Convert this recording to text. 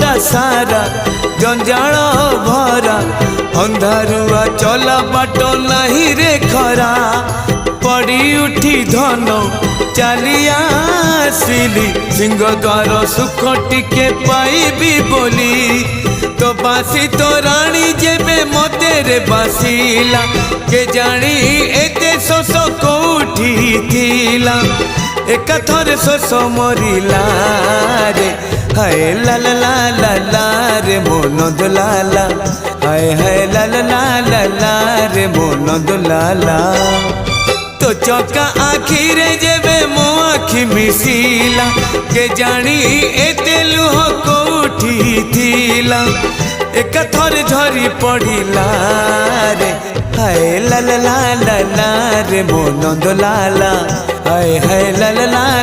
जीवनटा सारा जंजाल भरा अंधारुआ चला बाट नहीं रे खरा पड़ी उठी धन चलिया आसिली सिंह द्वार सुख टिके पाइबी बोली तो बासी तो राणी जेबे मते रे बासिला के जानी एते शोष कोठी थिला एक थरे शोष मरिला रे हाय ला ला ला ला ला रे मोन दुलाला हाय हाय ला ला ला ला ला रे मोन दुलाला तो चौका आखी रे जेबे मो आखी मिसिला के जानी एते लुह कोठी थिला एक थर झरी पड़िला रे हाय ला ला ला ला ला रे मोन दुलाला हाय हाय ला ला ला।